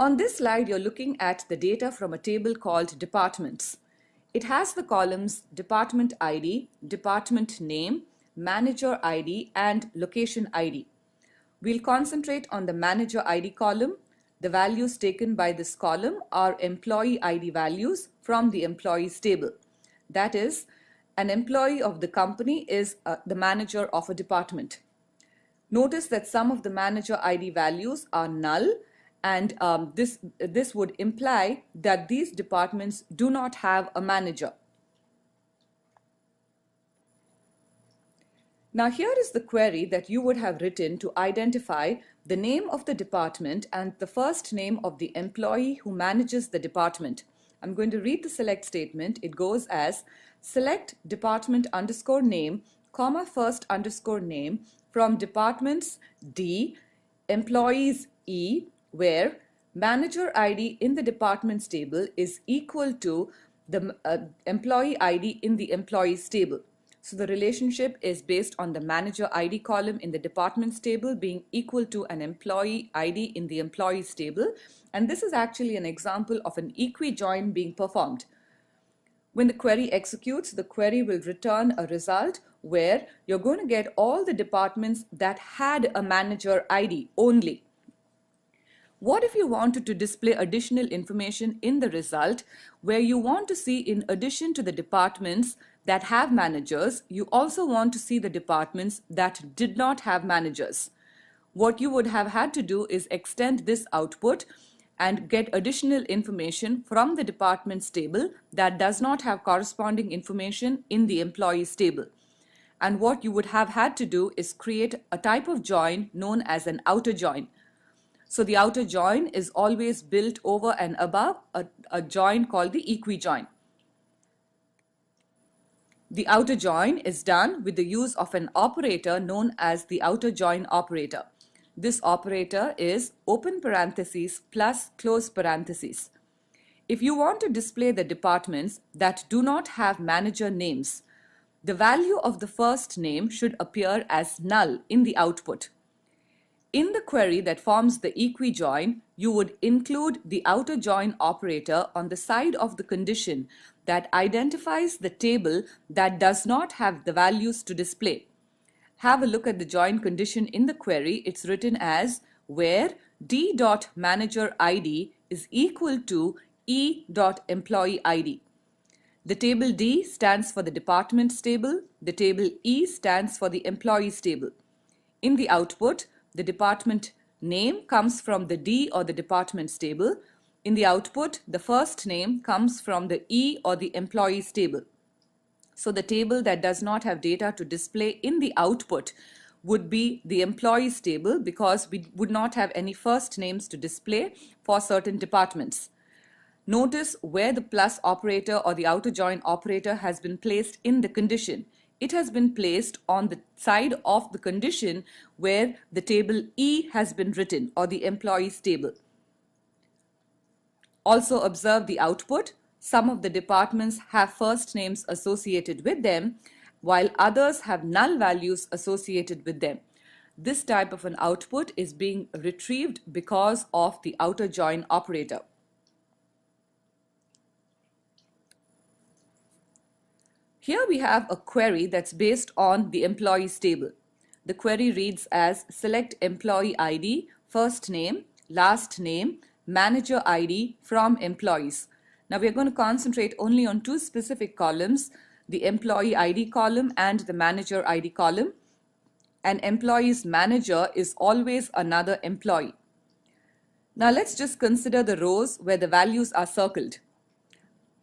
On this slide, you're looking at the data from a table called departments. It has the columns department ID, department name, manager ID, and location ID. We'll concentrate on the manager ID column. The values taken by this column are employee ID values from the employees table. That is, an employee of the company is the manager of a department. Notice that some of the manager ID values are null, and this would imply that these departments do not have a manager. Now here is the query that you would have written to identify the name of the department and the first name of the employee who manages the department. I'm going to read the select statement. It goes as select department underscore name, comma first underscore name from departments D, employees E, where manager ID in the departments table is equal to the employee ID in the employees table. So the relationship is based on the manager ID column in the departments table being equal to an employee ID in the employees table. And this is actually an example of an equi-join being performed. When the query executes, the query will return a result where you're going to get all the departments that had a manager ID only. What if you wanted to display additional information in the result where you want to see, in addition to the departments that have managers, you also want to see the departments that did not have managers? What you would have had to do is extend this output and get additional information from the departments table that does not have corresponding information in the employees table. And what you would have had to do is create a type of join known as an outer join. So the outer join is always built over and above a join called the equi-join. The outer join is done with the use of an operator known as the outer join operator. This operator is open parentheses plus close parentheses. If you want to display the departments that do not have manager names, the value of the first name should appear as null in the output. In the query that forms the equi-join, you would include the outer join operator on the side of the condition that identifies the table that does not have the values to display. Have a look at the join condition in the query. It's written as where d.manager_id is equal to e.employee_id. The table D stands for the departments table. The table E stands for the employees table. In the output, the department name comes from the D or the departments table. In the output, the first name comes from the E or the employees table. So the table that does not have data to display in the output would be the employees table, because we would not have any first names to display for certain departments. Notice where the plus operator or the outer join operator has been placed in the condition. It has been placed on the side of the condition where the table E has been written, or the employees table. Also observe the output. Some of the departments have first names associated with them, while others have null values associated with them. This type of an output is being retrieved because of the outer join operator. Here we have a query that's based on the employees table. The query reads as select employee ID, first name, last name, manager ID from employees. Now we are going to concentrate only on two specific columns, the employee ID column and the manager ID column. An employee's manager is always another employee. Now let's just consider the rows where the values are circled.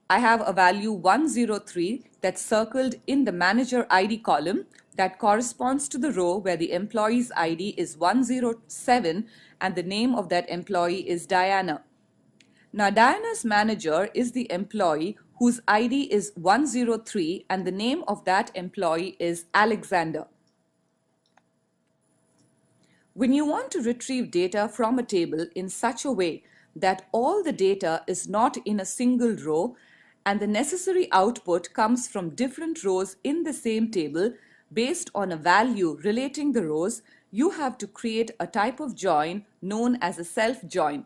I have a value 103 that's circled in the manager ID column that corresponds to the row where the employee's ID is 107 and the name of that employee is Diana. Now Diana's manager is the employee whose ID is 103 and the name of that employee is Alexander. When you want to retrieve data from a table in such a way that all the data is not in a single row and the necessary output comes from different rows in the same table based on a value relating the rows, you have to create a type of join known as a self-join.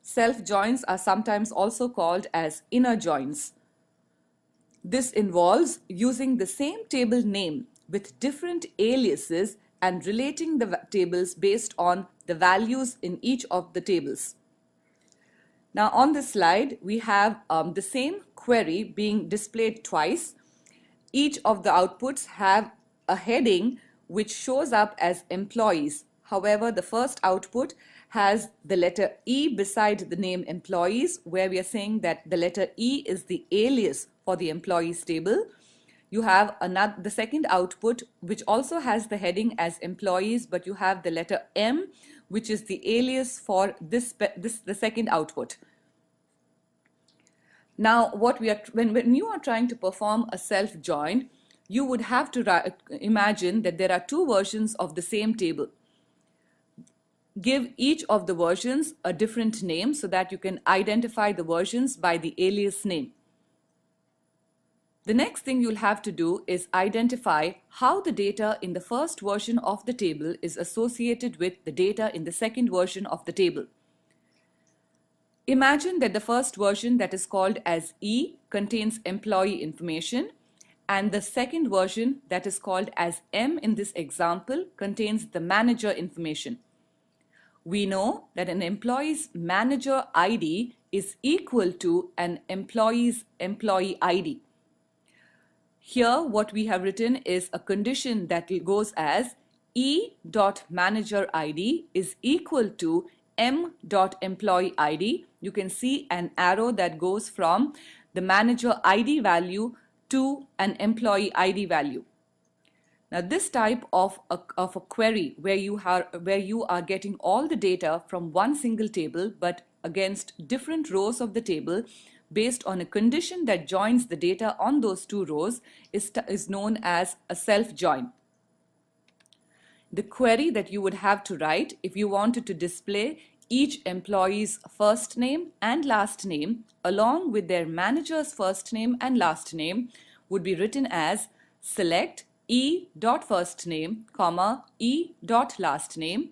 Self-joins are sometimes also called as inner joins. This involves using the same table name with different aliases and relating the tables based on the values in each of the tables. Now on this slide, we have the same query being displayed twice. Each of the outputs have a heading which shows up as employees. However, the first output has the letter E beside the name employees, where we are saying that the letter E is the alias for the employees table. You have the second output which also has the heading as employees, but you have the letter M, which is the alias for the second output. Now, when you are trying to perform a self-join, you would have to imagine that there are two versions of the same table. Give each of the versions a different name so that you can identify the versions by the alias name. The next thing you'll have to do is identify how the data in the first version of the table is associated with the data in the second version of the table. Imagine that the first version, that is called as E, contains employee information, and the second version, that is called as M in this example, contains the manager information. We know that an employee's manager ID is equal to an employee's employee ID. Here, what we have written is a condition that goes as E.manager ID is equal to M.employee ID. You can see an arrow that goes from the manager ID value to an employee ID value. Now, this type of a query where you are getting all the data from one single table but against different rows of the table based on a condition that joins the data on those two rows is known as a self-join. The query that you would have to write if you wanted to display each employee's first name and last name along with their manager's first name and last name would be written as select E.firstname, E.lastname,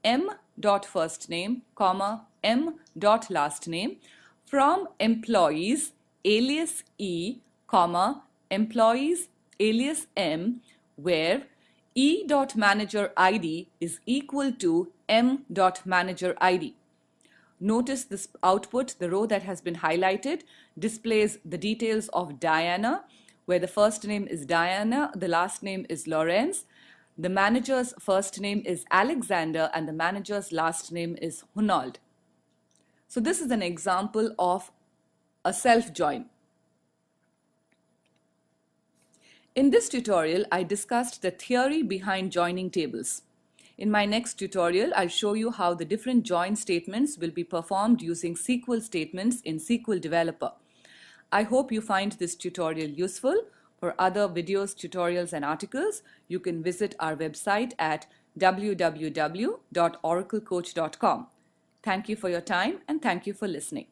M.firstname, M.lastname from employees alias E, employees alias M, where E.manager ID is equal to M.manager ID. Notice this output, the row that has been highlighted, displays the details of Diana, where the first name is Diana, the last name is Lawrence, the manager's first name is Alexander, and the manager's last name is Hunold. So this is an example of a self-join. In this tutorial, I discussed the theory behind joining tables. In my next tutorial, I'll show you how the different join statements will be performed using SQL statements in SQL Developer. I hope you find this tutorial useful. For other videos, tutorials, and articles, you can visit our website at www.oraclecoach.com. Thank you for your time and thank you for listening.